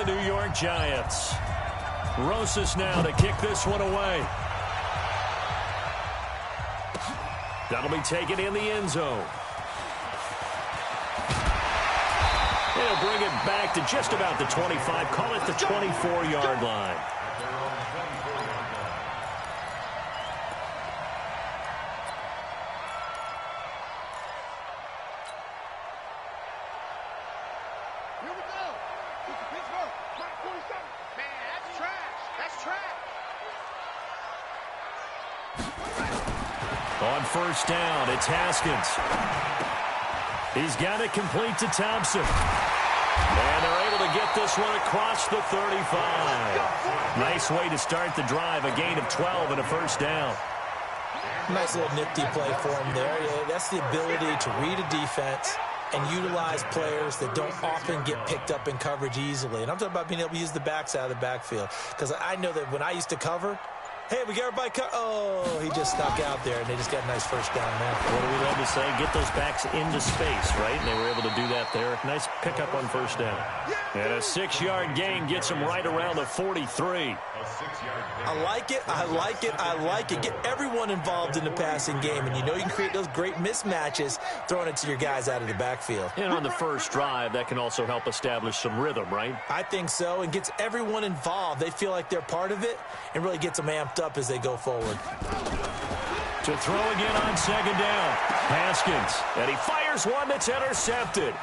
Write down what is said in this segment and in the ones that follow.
the New York Giants. Rosas now to kick this one away. That'll be taken in the end zone. He'll bring it back to just about the 25. Call it the 24-yard line. On first down, it's Haskins. He's got it complete to Thompson. And they're able to get this one across the 35. Nice way to start the drive, a gain of 12 and a first down. Nice little nifty play for him there. Yeah, that's the ability to read a defense and utilize players that don't often get picked up in coverage easily. And I'm talking about being able to use the backs out of the backfield. Because I know that when I used to cover, hey, we got everybody oh, he just snuck out there, and they just got a nice first down there. What do we love to say? Get those backs into space, right? And they were able to do that there. Nice pickup on first down. And a 6-yard gain gets him right around the 43. I like it. I like it. I like it. Get everyone involved in the passing game, and you know you can create those great mismatches throwing it to your guys out of the backfield. And on the first drive, that can also help establish some rhythm, right? I think so, and gets everyone involved. They feel like they're part of it and really gets them amped up as they go forward. To throw again on second down. Haskins. And he fires one that's intercepted.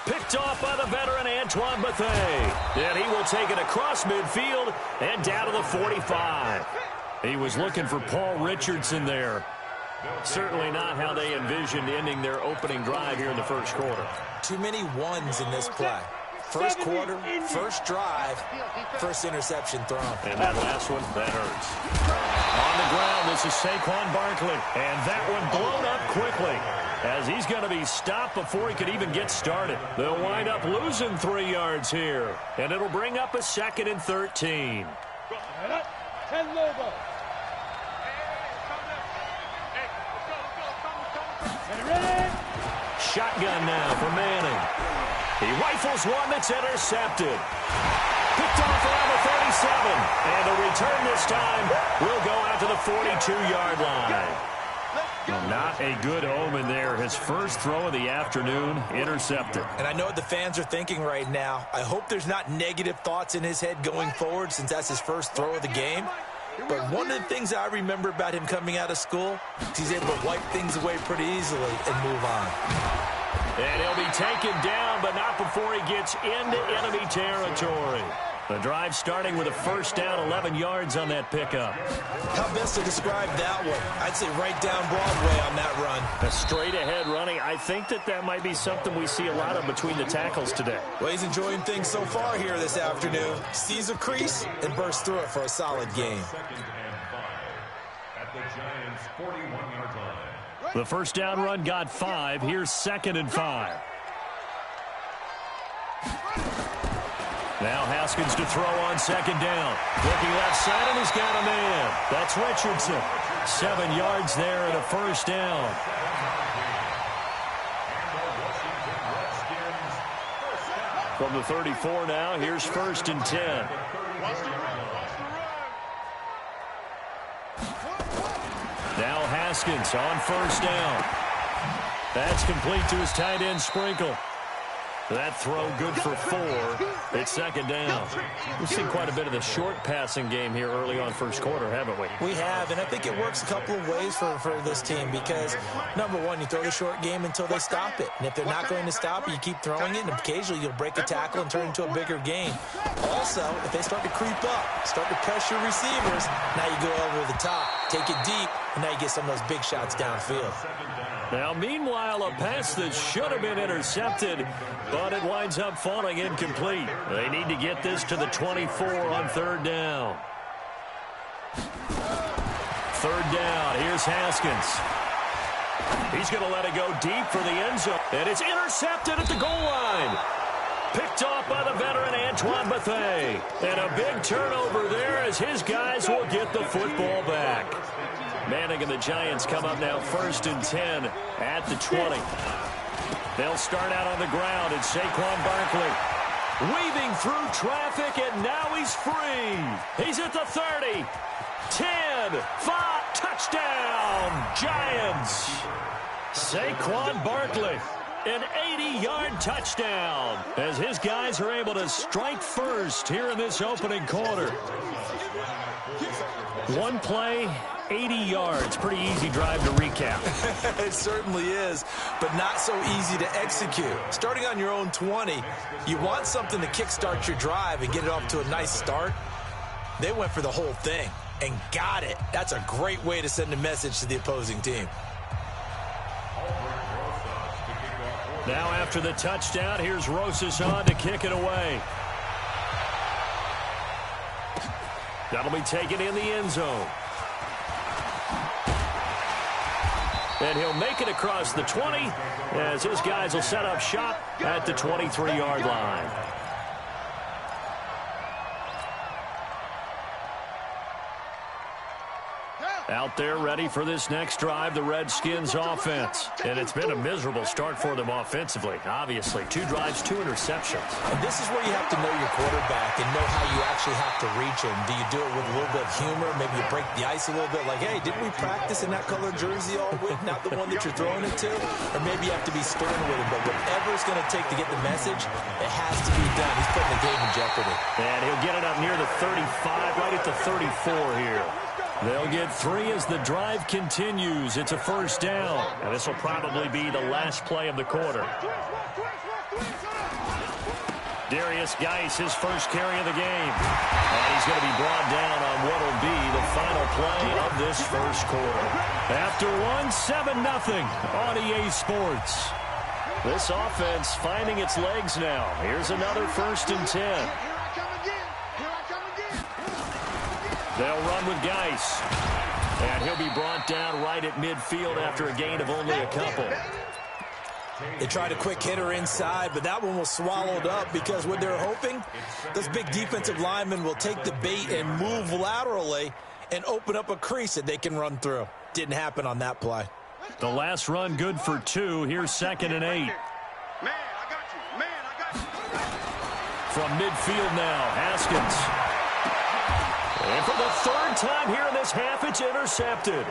Picked off by the veteran Antoine Bethea. And he will take it across midfield and down to the 45. He was looking for Paul Richardson there. Certainly not how they envisioned ending their opening drive here in the first quarter. Too many ones in this play. First quarter, first drive, first interception thrown. And that last one, that hurts. On the ground, this is Saquon Barkley. And that one blown up quickly as he's going to be stopped before he could even get started. They'll wind up losing 3 yards here. And it'll bring up a 2nd and 13. Shotgun now for Manning. He rifles one that's intercepted. Picked off around the 37. And the return this time will go out to the 42-yard line. Well, not a good omen there. His first throw of the afternoon, intercepted. And I know what the fans are thinking right now. I hope there's not negative thoughts in his head going forward since that's his first throw of the game. But one of the things I remember about him coming out of school is he's able to wipe things away pretty easily and move on. And he'll be taken down, but not before he gets into enemy territory. The drive starting with a first down, 11 yards on that pickup. How best to describe that one? I'd say right down Broadway on that run. A straight-ahead running. I think that might be something we see a lot of between the tackles today. Well, he's enjoying things so far here this afternoon. Sees a crease and bursts through it for a solid game. At the Giants' 41-yard line. The first down run got 5. Here's 2nd and 5. Now Haskins to throw on second down. Looking left side, and he's got a man. That's Richardson. 7 yards there and a first down. From the 34 now, here's 1st and 10. Now Haskins on first down. That's complete to his tight end Sprinkle. That throw good for 4. It's 2nd down. We've seen quite a bit of the short passing game here early on first quarter, haven't we? We have, and I think it works a couple of ways for this team because, number one, you throw the short game until they stop it. And if they're not going to stop it, you keep throwing it, and occasionally you'll break a tackle and turn it into a bigger game. Also, if they start to creep up, start to pressure receivers, now you go over the top, take it deep, and now you get some of those big shots downfield. Now, meanwhile, a pass that should have been intercepted, but it winds up falling incomplete. They need to get this to the 24 on 3rd down. 3rd down, here's Haskins. He's going to let it go deep for the end zone, and it's intercepted at the goal line. Picked off by the veteran Antoine Bethea. And a big turnover there as his guys will get the football back. Manning and the Giants come up now 1st and 10 at the 20. They'll start out on the ground. It's Saquon Barkley. Weaving through traffic, and now he's free. He's at the 30. 10, 5, touchdown, Giants. Saquon Barkley, an 80-yard touchdown, as his guys are able to strike first here in this opening quarter. One play, 80 yards. Pretty easy drive to recap. It certainly is, but not so easy to execute. Starting on your own 20, you want something to kickstart your drive and get it off to a nice start. They went for the whole thing and got it. That's a great way to send a message to the opposing team. Now after the touchdown, here's Rosas on to kick it away. That'll be taken in the end zone. And he'll make it across the 20 as his guys will set up shop at the 23-yard line. Out there ready for this next drive, the Redskins offense. And it's been a miserable start for them offensively, obviously. 2 drives, 2 interceptions. And this is where you have to know your quarterback and know how you actually have to reach him. Do you do it with a little bit of humor? Maybe you break the ice a little bit like, hey, didn't we practice in that color jersey all week? Not the one that you're throwing it to? Or maybe you have to be stern with him. But whatever it's going to take to get the message, it has to be done. He's putting the game in jeopardy. And he'll get it up near the 35, right at the 34 here. They'll get 3 as the drive continues. It's a first down, and this will probably be the last play of the quarter. Darius Geis, his first carry of the game. And he's going to be brought down on what will be the final play of this first quarter. After one, 7-0 on EA Sports. This offense finding its legs now. Here's another 1st and 10. They'll run with Geis. And he'll be brought down right at midfield after a gain of only a couple. They tried a quick hitter inside, but that one was swallowed up because what they're hoping, those big defensive linemen will take the bait and move laterally and open up a crease that they can run through. Didn't happen on that play. The last run good for 2. Here's 2nd and 8. Man, I got you. Man, I got you. From midfield now, Haskins. And for the 3rd time here in this half, it's intercepted.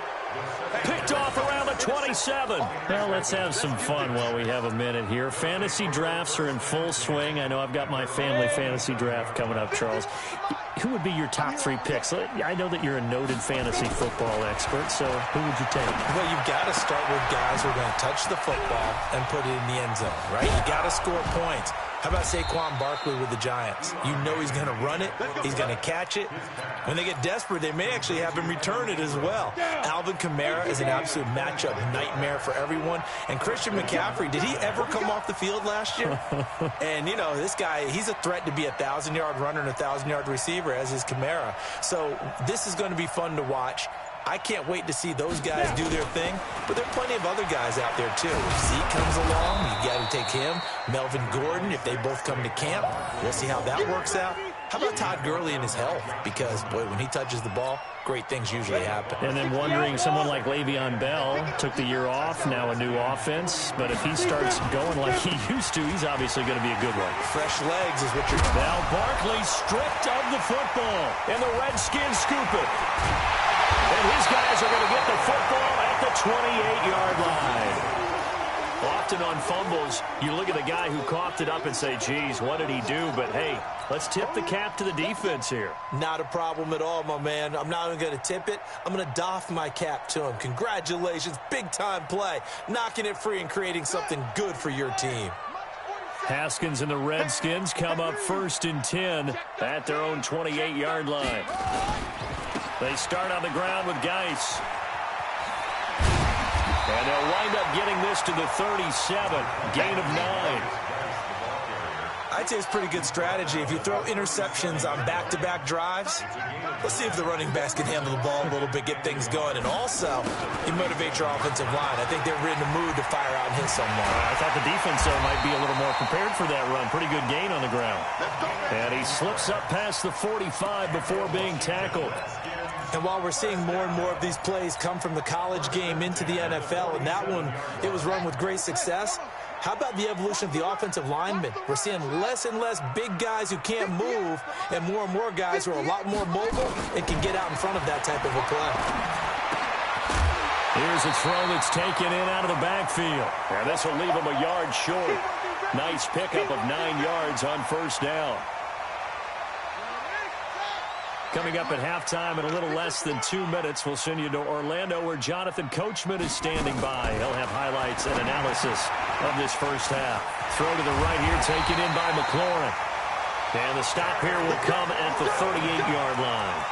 Picked off around the 27. Well, let's have some fun while we have a minute here. Fantasy drafts are in full swing. I know I've got my family fantasy draft coming up, Charles. Who would be your top 3 picks? I know that you're a noted fantasy football expert, so who would you take? Well, you've got to start with guys who are going to touch the football and put it in the end zone, right? You got to score points. How about Saquon Barkley with the Giants? You know he's going to run it. He's going to catch it. When they get desperate, they may actually have him return it as well. Alvin Kamara is an absolute matchup nightmare for everyone. And Christian McCaffrey, did he ever come off the field last year? And, you know, this guy, he's a threat to be a 1,000-yard runner and a 1,000-yard receiver, as is Kamara. So this is going to be fun to watch. I can't wait to see those guys do their thing, but there are plenty of other guys out there, too. If Zeke comes along, you got to take him. Melvin Gordon, if they both come to camp, we'll see how that works out. How about Todd Gurley and his health? Because, boy, when he touches the ball, great things usually happen. And then wondering, someone like Le'Veon Bell took the year off, now a new offense. But if he starts going like he used to, he's obviously going to be a good one. Fresh legs is what you're... Now Barkley stripped of the football, and the Redskins scoop it. And his guys are going to get the football at the 28-yard line. Often on fumbles, you look at the guy who coughed it up and say, geez, what did he do? But, hey, let's tip the cap to the defense here. Not a problem at all, my man. I'm not even going to tip it. I'm going to doff my cap to him. Congratulations. Big-time play. Knocking it free and creating something good for your team. Haskins and the Redskins come up 1st and 10 at their own 28-yard line. They start on the ground with Geis. And they'll wind up getting this to the 37. Gain of 9. I'd say it's pretty good strategy. If you throw interceptions on back-to-back drives, let's see if the running backs can handle the ball a little bit, get things going. And also, you motivate your offensive line. I think they're in the mood to fire out and hit someone. I thought the defense, though, might be a little more prepared for that run. Pretty good gain on the ground. And he slips up past the 45 before being tackled. And while we're seeing more and more of these plays come from the college game into the NFL, and that one, it was run with great success, How about the evolution of the offensive linemen? We're seeing less and less big guys who can't move and more guys who are a lot more mobile and can get out in front of that type of a play. Here's a throw that's taken in out of the backfield. And this will leave him a yard short. Nice pickup of 9 yards on first down. Coming up at halftime in a little less than 2 minutes, we'll send you to Orlando where Jonathan Coachman is standing by. He'll have highlights and analysis of this first half. Throw to the right here, taken in by McLaurin. And the stop here will come at the 38-yard line.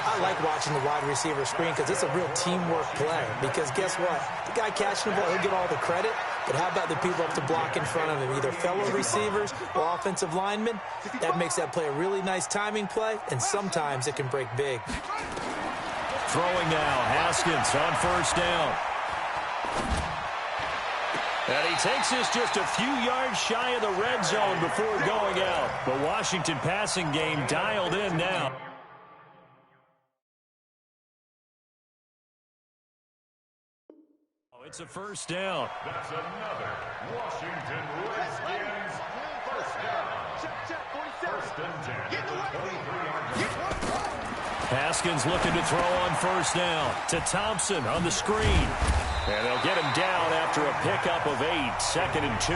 I like watching the wide receiver screen because it's a real teamwork play. Because guess what? The guy catching the ball, he'll get all the credit. But how about the people up to block in front of him, either fellow receivers or offensive linemen? That makes that play a really nice timing play, and sometimes it can break big. Throwing now, Haskins on first down. And he takes this just a few yards shy of the red zone before going out. The Washington passing game dialed in now. It's a first down. That's another Washington Redskins first down. First and 10 at the 23-yard line. Haskins looking to throw on first down to Thompson on the screen. And they'll get him down after a pickup of 8, second and 2.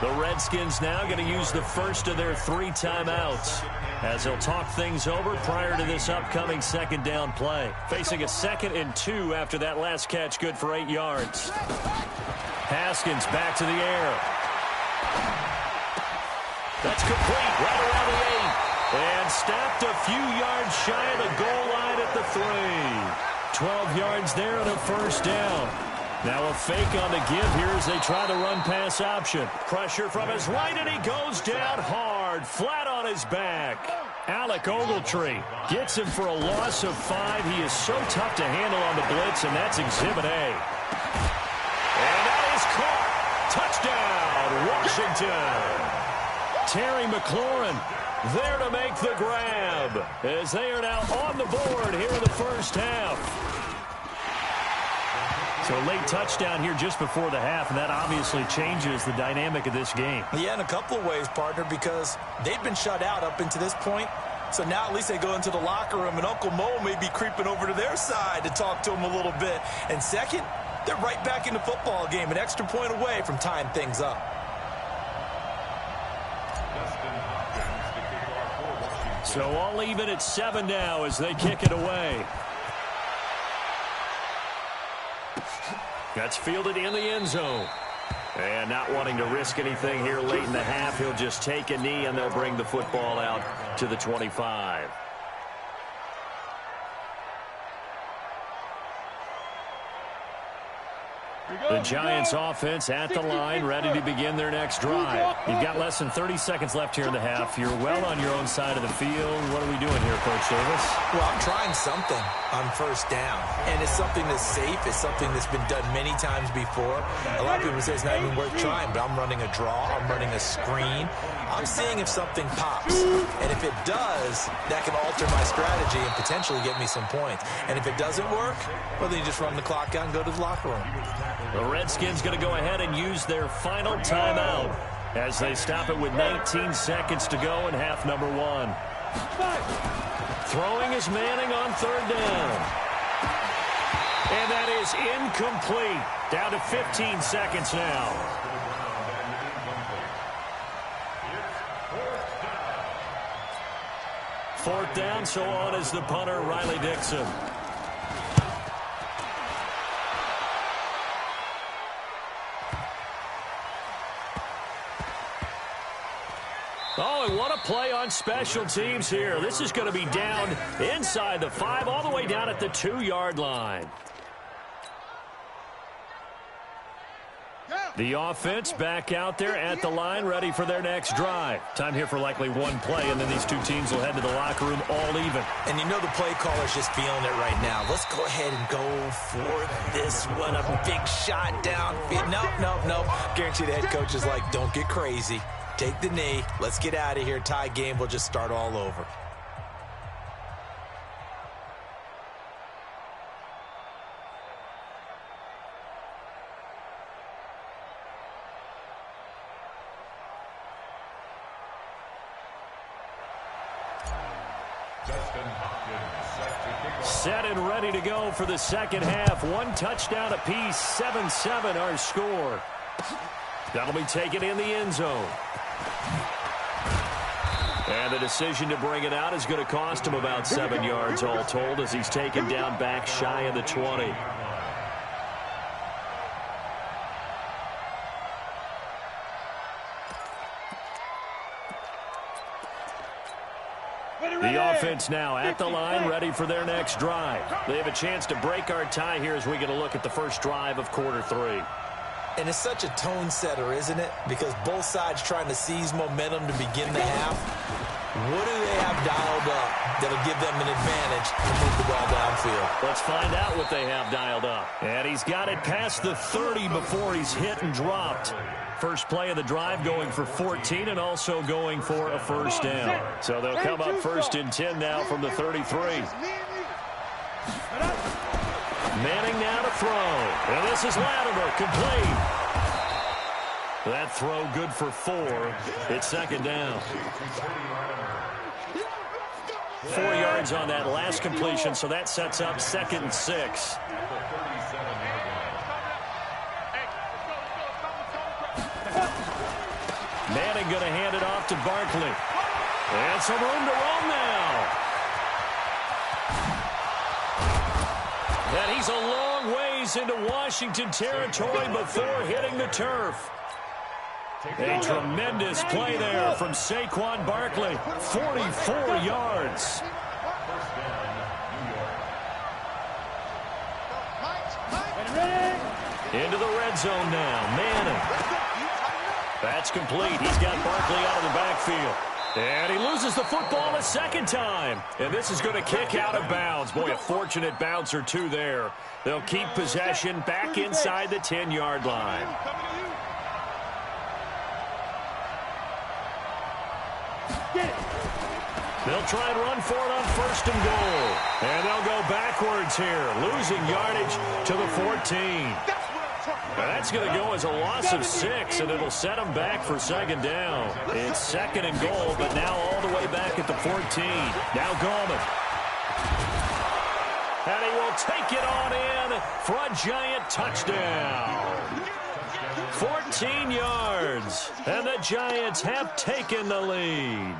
The Redskins now going to use the first of their 3 timeouts as they'll talk things over prior to this upcoming second down play. Facing a 2nd and 2 after that last catch, good for 8 yards. Haskins back to the air. That's complete right around the 8. And stopped a few yards shy of the goal line at the 3. 12 yards there and a first down. Now a fake on the give here as they try the run-pass option. Pressure from his right, and he goes down hard, flat on his back. Alec Ogletree gets him for a loss of 5. He is so tough to handle on the blitz, and that's Exhibit A. And that is caught. Touchdown, Washington. Terry McLaurin there to make the grab as they are now on the board here in the first half. So a late touchdown here just before the half, and that obviously changes the dynamic of this game. Yeah, in a couple of ways, partner, because they've been shut out up until this point. So now at least they go into the locker room, and Uncle Mo may be creeping over to their side to talk to them a little bit. And second, they're right back in the football game, an extra point away from tying things up. So all even at 7 now as they kick it away. That's fielded in the end zone. And not wanting to risk anything here late in the half, he'll just take a knee and they'll bring the football out to the 25. The Giants offense at the line, ready to begin their next drive. You've got less than 30 seconds left here in the half. You're well on your own side of the field. What are we doing here, Coach Davis? Well, I'm trying something on first down, and it's something that's safe. It's something that's been done many times before. A lot of people say it's not even worth trying, but I'm running a draw. I'm running a screen. I'm seeing if something pops, and if it does, that can alter my strategy and potentially get me some points. And if it doesn't work, well, then you just run the clock out and go to the locker room. The Redskins going to go ahead and use their final timeout as they stop it with 19 seconds to go in half number 1. Throwing is Manning on third down. And that is incomplete. Down to 15 seconds now. Fourth down, so on is the punter, Riley Dixon. Oh, and what a play on special teams here. This is going to be down inside the 5, all the way down at the 2-yard line. The offense back out there at the line, ready for their next drive. Time here for likely one play, and then these two teams will head to the locker room all even. And you know the play caller's just feeling it right now. Let's go ahead and go for this one. A big shot downfield. Nope. Guarantee the head coach is like, don't get crazy. Take the knee. Let's get out of here. Tie game. We'll just start all over. Set and ready to go for the second half. One touchdown apiece, 7-7 our score. That'll be taken in the end zone. And the decision to bring it out is going to cost him about 7 yards all told as he's taken down back shy of the 20. The offense now at the line, ready for their next drive. They have a chance to break our tie here as we get a look at the first drive of quarter 3. And it's such a tone setter, isn't it? Because both sides trying to seize momentum to begin the half. What do they have dialed up that'll give them an advantage to move the ball downfield? Let's find out what they have dialed up. And he's got it past the 30 before he's hit and dropped. First play of the drive going for 14 and also going for a first down. So they'll come up first and 10 now from the 33. Manning now to throw. And this is Latimer, complete. That throw good for 4. It's second down. 4 yards on that last completion, so that sets up 2nd and 6. Manning going to hand it off to Barkley. And some room to roam now. And he's a long ways into Washington territory before hitting the turf. A tremendous play there from Saquon Barkley. 44 yards. Into the red zone now. Manning. That's complete. He's got Barkley out of the backfield. And he loses the football a second time. And this is going to kick out of bounds. Boy, a fortunate bounce or two there. They'll keep possession back inside the 10-yard line. They'll try and run for it on 1st and goal. And they'll go backwards here, losing yardage to the 14. That's going to go as a loss of 6, and it'll set them back for 2nd down. It's 2nd and goal, but now all the way back at the 14. Now Gallman. And he will take it on in for a giant touchdown. 14 yards, and the Giants have taken the lead.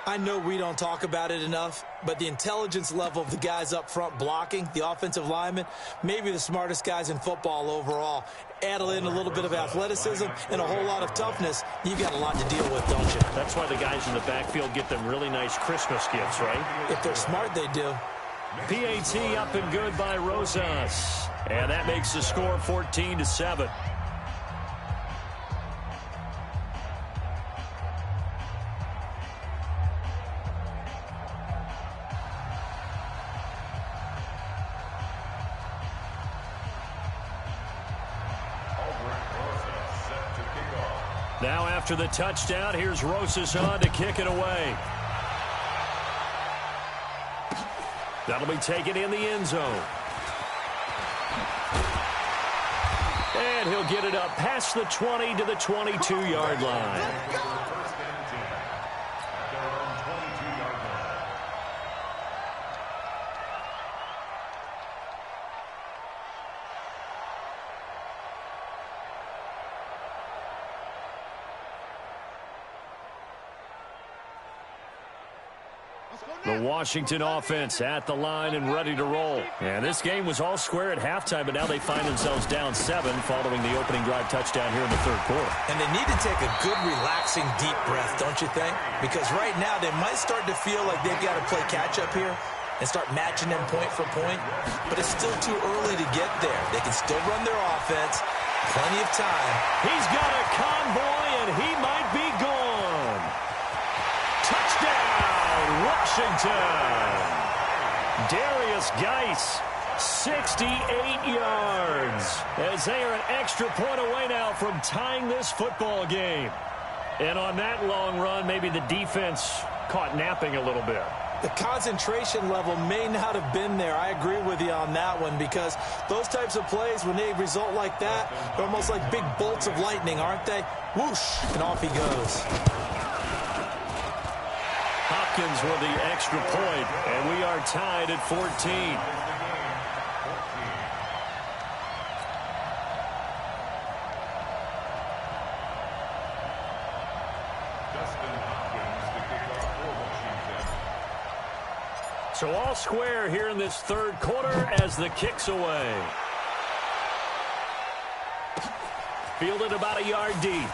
I know we don't talk about it enough, but the intelligence level of the guys up front blocking, the offensive linemen, maybe the smartest guys in football overall. Add in a little bit of athleticism and a whole lot of toughness, you got a lot to deal with, don't you? That's why the guys in the backfield get them really nice Christmas gifts, right? If they're smart, they do. PAT up and good by Rosas. And that makes the score 14-7. Now after the touchdown, here's Rosas on to kick it away. That'll be taken in the end zone. And he'll get it up past the 20 to the 22-yard line. The Washington offense at the line and ready to roll. And this game was all square at halftime, but now they find themselves down 7 following the opening drive touchdown here in the 3rd quarter. And they need to take a good, relaxing, deep breath, don't you think? Because right now they might start to feel like they've got to play catch-up here and start matching them point for point. But it's still too early to get there. They can still run their offense. Plenty of time. He's got a convoy, and he might be gone. Touchdown! Washington. Darius Geis, 68 yards, as they are an extra point away now from tying this football game. And on that long run, maybe the defense caught napping a little bit. The concentration level may not have been there. I agree with you on that one, because those types of plays, when they result like that, they're almost like big bolts of lightning, aren't they? Whoosh, and off he goes. Haskins with the extra point, and we are tied at 14. So all square here in this third quarter as the kick's away. Fielded about a yard deep.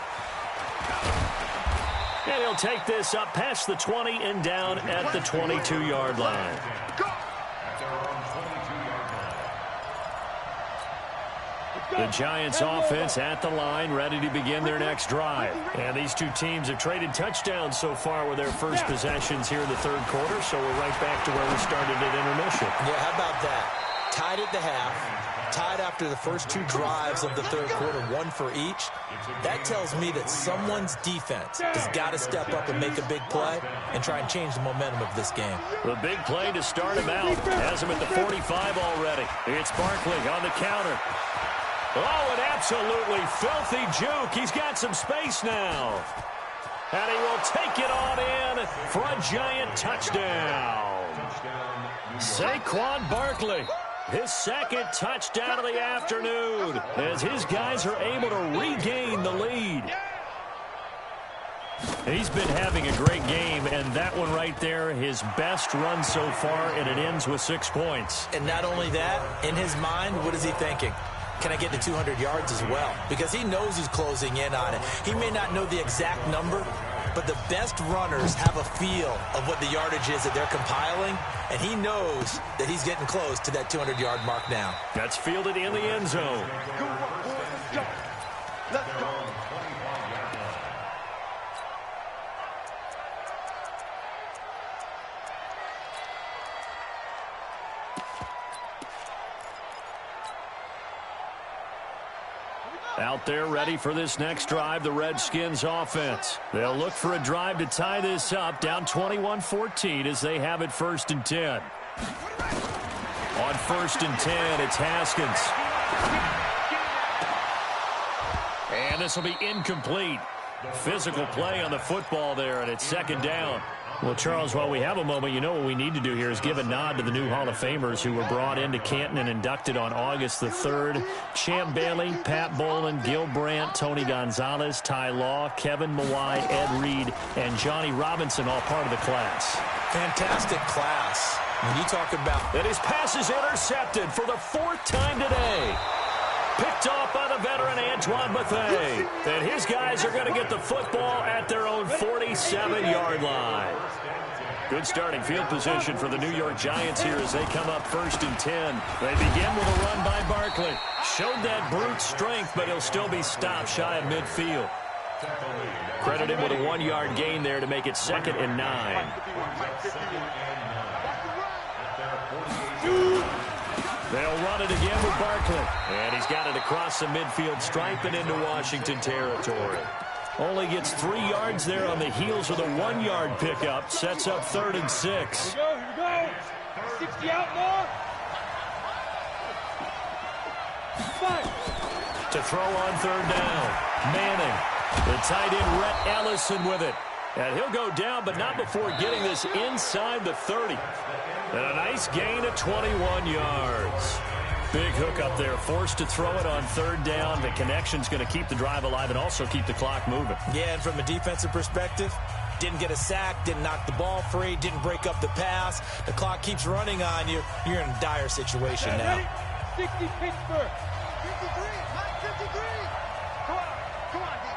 And he'll take this up past the 20 and down at the 22-yard line. The Giants offense at the line, ready to begin their next drive. And these two teams have traded touchdowns so far with their first possessions here in the third quarter, so we're right back to where we started at intermission. Yeah, how about that? Tied at the half, tied after the first two drives of the third quarter, one for each. That tells me that someone's defense has got to step up and make a big play and try and change the momentum of this game. The big play to start him out. Has him at the 45 already. It's Barkley on the counter. Oh, an absolutely filthy juke. He's got some space now. And he will take it on in for a Giant touchdown. Saquon Barkley, his second touchdown of the afternoon, as his guys are able to regain the lead. He's been having a great game, and that one right there, his best run so far, and it ends with 6 points. And not only that, in his mind, what is he thinking? Can I get to 200 yards as well? Because he knows he's closing in on it. He may not know the exact number, but the best runners have a feel of what the yardage is that they're compiling, and he knows that he's getting close to that 200-yard mark now. That's fielded in the end zone. Let's go. Out there ready for this next drive, the Redskins offense. They'll look for a drive to tie this up, down 21-14 as they have it 1st and 10. On 1st and 10, it's Haskins. And this will be incomplete. Physical play on the football there, and it's 2nd down. Well, Charles, while we have a moment, you know what we need to do here is give a nod to the new Hall of Famers who were brought into Canton and inducted on August the 3rd. Champ Bailey, Pat Bolin, Gil Brandt, Tony Gonzalez, Ty Law, Kevin Mawai, Ed Reed, and Johnny Robinson, all part of the class. Fantastic class. When you talk about... And his pass is intercepted for the 4th time today. Picked off by the veteran Antoine Bethea. And his guys are going to get the football at their own 47-yard line. Good starting field position for the New York Giants here as they come up 1st and 10. They begin with a run by Barkley. Showed that brute strength, but he'll still be stopped shy of midfield. Credit him with a 1-yard gain there to make it 2nd and 9. They'll run it again with Barkley. And he's got it across the midfield stripe and into Washington territory. Only gets 3 yards there on the heels of a 1-yard pickup. Sets up 3rd and 6. Here we go. 60 out more. 5. To throw on 3rd down. Manning. The tight end Rhett Ellison with it. And he'll go down, but not before getting this inside the 30. And a nice gain of 21 yards. Big hook up there, forced to throw it on 3rd down. The connection's going to keep the drive alive and also keep the clock moving. Yeah, and from a defensive perspective, didn't get a sack, didn't knock the ball free, didn't break up the pass. The clock keeps running on you. You're in a dire situation now. 60 Pittsburgh. 53, not 53. Come on, come on, D.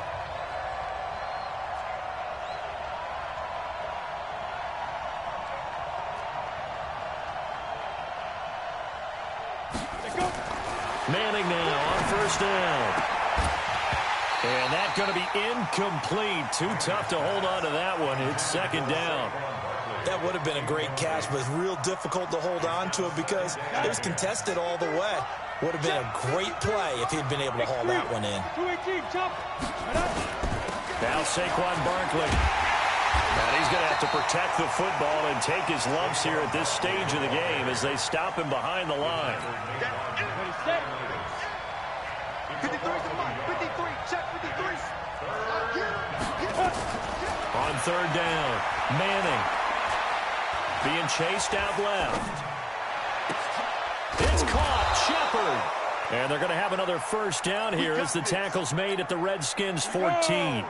Manning now on 1st down. And that's going to be incomplete. Too tough to hold on to that one. It's 2nd down. That would have been a great catch, but it's real difficult to hold on to it because it was contested all the way. Would have been a great play if he'd been able to haul that one in. 218, chop. Now Saquon Barkley. And he's going to have to protect the football and take his lumps here at this stage of the game as they stop him behind the line. 53, come on, 53, check 53. On 3rd down, Manning. being chased out left. It's caught. Shepard. And they're going to have another first down here as the tackle's made at the Redskins 14.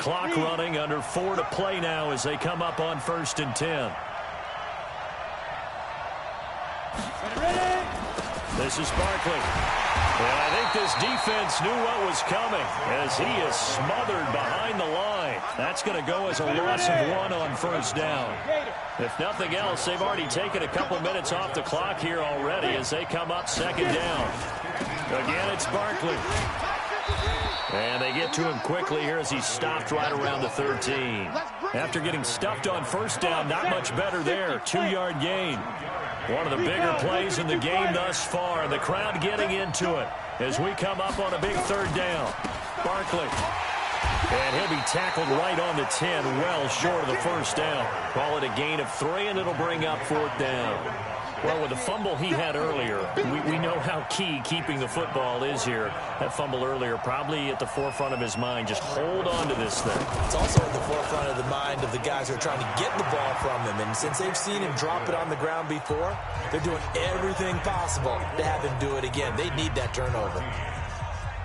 Clock running, under 4 to play now as they come up on 1st and 10. This is Barkley. And I think this defense knew what was coming as he is smothered behind the line. That's going to go as a loss of 1 on 1st down. If nothing else, they've already taken a couple minutes off the clock here already as they come up 2nd down. Again, it's Barkley. And they get to him quickly here as he's stopped right around the 13. After getting stuffed on 1st down, not much better there. 2-yard gain. One of the bigger plays in the game thus far. The crowd getting into it as we come up on a big 3rd down. Barkley. And he'll be tackled right on the 10, well short of the 1st down. Call it a gain of 3, and it'll bring up 4th down. Well, with the fumble he had earlier, we know how key keeping the football is here. That fumble earlier probably at the forefront of his mind. Just hold on to this thing. It's also at the forefront of the mind of the guys who are trying to get the ball from him. And since they've seen him drop it on the ground before, they're doing everything possible to have him do it again. They need that turnover.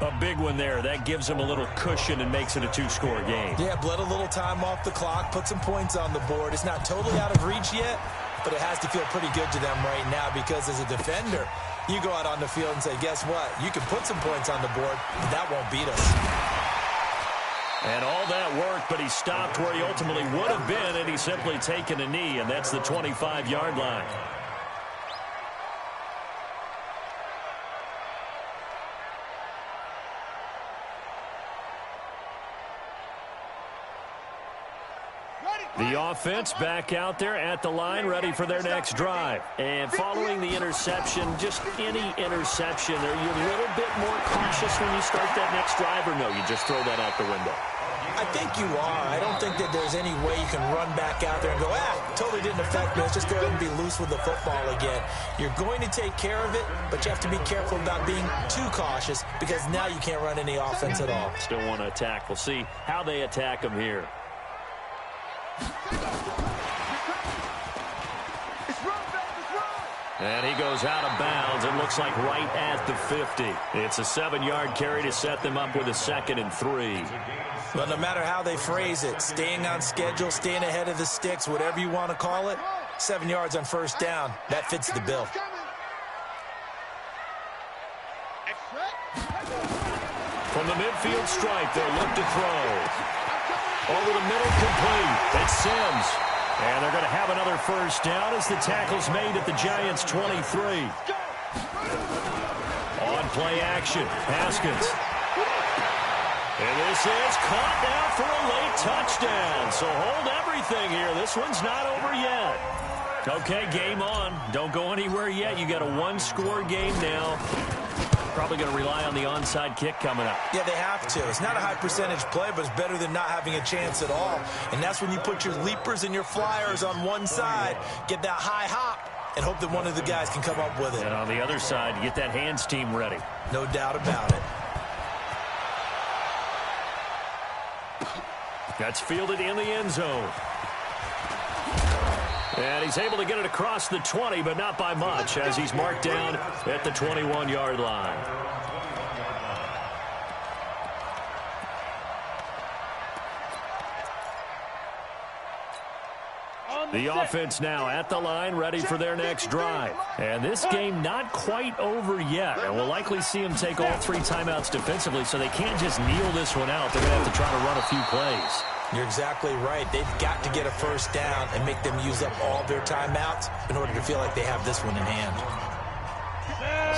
A big one there. That gives them a little cushion and makes it a 2-score game. Yeah, bled a little time off the clock, put some points on the board. It's not totally out of reach yet, but it has to feel pretty good to them right now because as a defender, you go out on the field and say, guess what? You can put some points on the board, but that won't beat us. And all that work, but he stopped where he ultimately would have been, and he's simply taken a knee, and that's the 25-yard line. The offense back out there at the line, ready for their next drive. And following the interception, just any interception, are you a little bit more cautious when you start that next drive, or no, you just throw that out the window? I think you are. I don't think that there's any way you can run back out there and go, totally didn't affect me. Let's just go ahead and be loose with the football again. You're going to take care of it, but you have to be careful about being too cautious because now you can't run any offense at all. Still want to attack. We'll see how they attack him here. And he goes out of bounds. It looks like right at the 50. It's a 7-yard carry to set them up with a 2nd and 3. But no matter how they phrase it, staying on schedule, staying ahead of the sticks, whatever you want to call it, 7 yards on 1st down, that fits the bill. From the midfield stripe, they'll look to throw. Over the middle, complete. It's Sims. And they're going to have another first down as the tackle's made at the Giants' 23. On play action, Haskins. And this is caught now for a late touchdown. So hold everything here. This one's not over yet. Okay, game on. Don't go anywhere yet. You got a 1-score game now. Probably going to rely on the onside kick coming up. Yeah, they have to. It's not a high percentage play, but it's better than not having a chance at all. And that's when you put your leapers and your flyers on one side, get that high hop, and hope that one of the guys can come up with it. And on the other side, get that hands team ready. No doubt about it. That's fielded in the end zone. And he's able to get it across the 20, but not by much, as he's marked down at the 21-yard line. The offense now at the line, ready for their next drive. And this game not quite over yet. And we'll likely see them take all 3 timeouts defensively, so they can't just kneel this one out. They're going to have to try to run a few plays. You're exactly right. They've got to get a first down and make them use up all their timeouts in order to feel like they have this one in hand.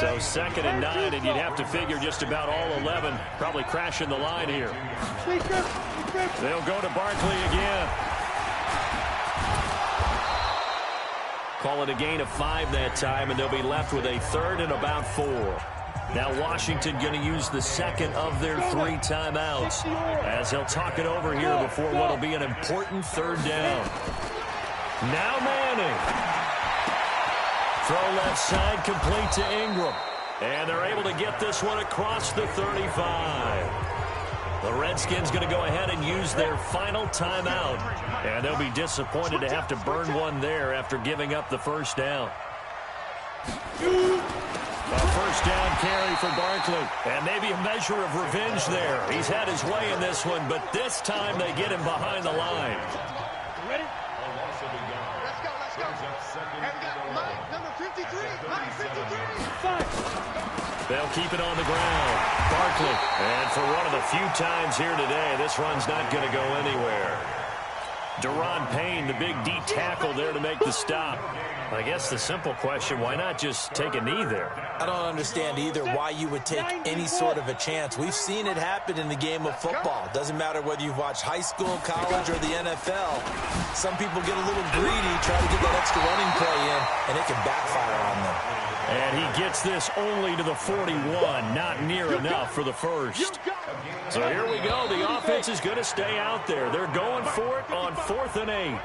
So 2nd and 9, and you'd have to figure just about all 11 probably crashing the line here. They'll go to Barkley again. Call it a gain of 5 that time, and they'll be left with a 3rd and about 4. Now Washington going to use the 2nd of their 3 timeouts as he'll talk it over here before what will be an important 3rd down. Now Manning. Throw left side, complete to Ingram. And they're able to get this one across the 35. The Redskins going to go ahead and use their final timeout. And they'll be disappointed to have to burn one there after giving up the first down. A first down carry for Barkley. And maybe a measure of revenge there. He's had his way in this one, but this time they get him behind the line. Ready? Let's go, let's go. Have we got Mike, number 53? Mike, 53. Five. They'll keep it on the ground. Barkley. And for one of the few times here today, this run's not going to go anywhere. Deron Payne, the big D tackle there to make the stop. I guess the simple question, why not just take a knee there? I don't understand either why you would take any sort of a chance. We've seen it happen in the game of football. Doesn't matter whether you've watched high school, college, or the NFL. Some people get a little greedy, try to get that extra running play in, and it can backfire on them. And he gets this only to the 41, not near enough for the first. So here we go. The offense is going to stay out there. They're going for it on 4th and 8.